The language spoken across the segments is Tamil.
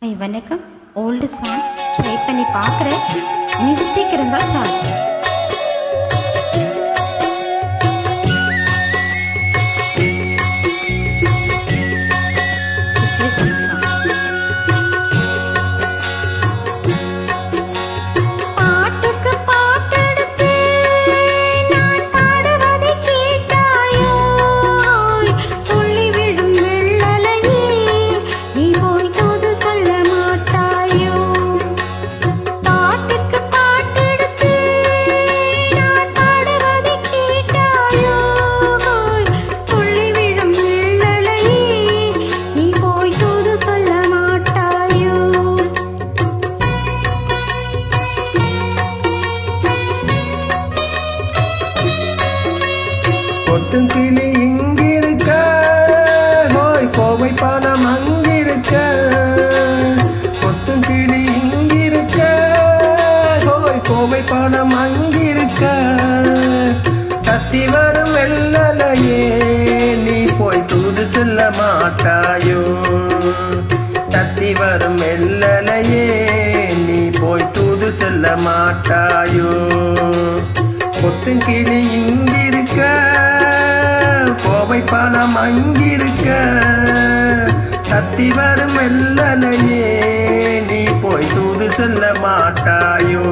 வணக்கம். ஓல்டு சாங் ட்ரை பண்ணி பார்க்குறேன். மிஸ்டேக் இருந்தால் சாரி. கொட்டும் கிளி இங்கிருக்க, நோய் கோவை பணம் அங்கிருக்க. கொட்டும் கிளி இங்கிருக்க, நோய் கோவை பணம் அங்கிருக்க. தத்தி வரும் வெள்ளலையே நீ போய் தூது செல்ல மாட்டாயோ. தத்தி வரும் வெள்ளலையே நீ போய் தூது செல்ல மாட்டாயோ. கொட்டும் கிளி இங்கிருக்க, கோவை பணம் அங்கிருக்க. தத்தி வரும் வெள்ளலையே நீ போய் தூது செல்ல மாட்டாயோ.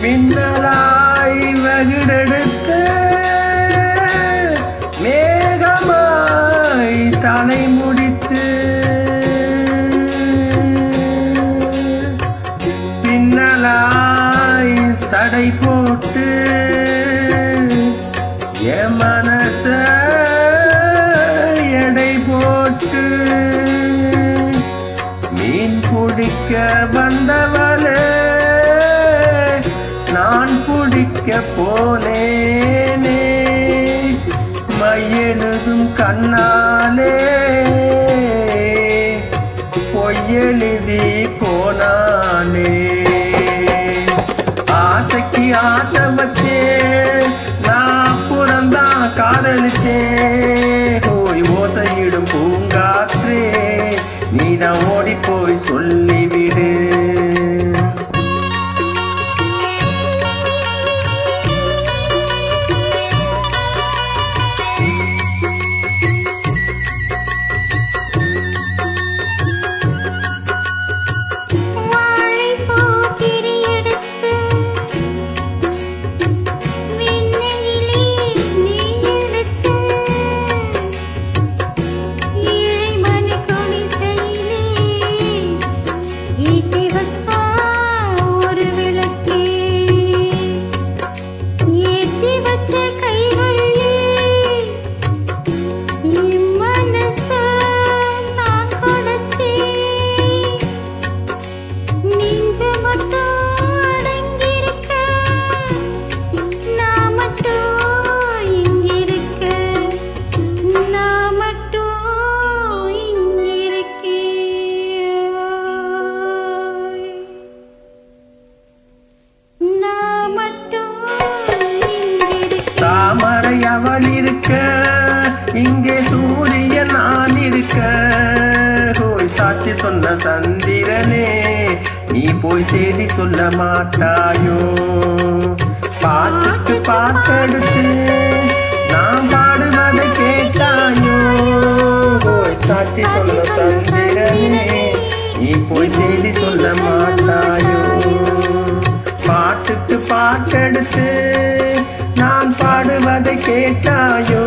மின்னலாய் வகிடெடுத்து மேகமாய் தலை முடித்து, பின்னலாய் சடை போட்டு என் மனச எடை போட்டு மீன் பிடிக்க வந்தவளே நான் பிடிக்க போனேனே. மையெழுதும் கண்ணாலே பொய்யெழுதி போனானே. ஆசைக்கு ஆசை வச்சே நான் புறந்தான் காதலிச்சே. போய் ஓசையிடும் பூங்காற்றே நீதான் ஓடி போய் சொல்லிவிடு. அவள் இருக்க, இங்கே சூரியன் நான் இருக்க. போய் சாட்சி சொன்ன சந்திரனே, நீ போய் செய்தி சொல்ல மாட்டாயோ? பாட்டுக்கு பாட்டெடுத்து நான் பாடுவதை கேட்டாயோ? போய் சாட்சி சொன்ன சந்திரனே, நீ போய் செய்தி சொல்ல மாட்டாயோ? பாட்டுக்கு பாட்டெடுத்து நான் பாடுவதை கேட்டாயோ?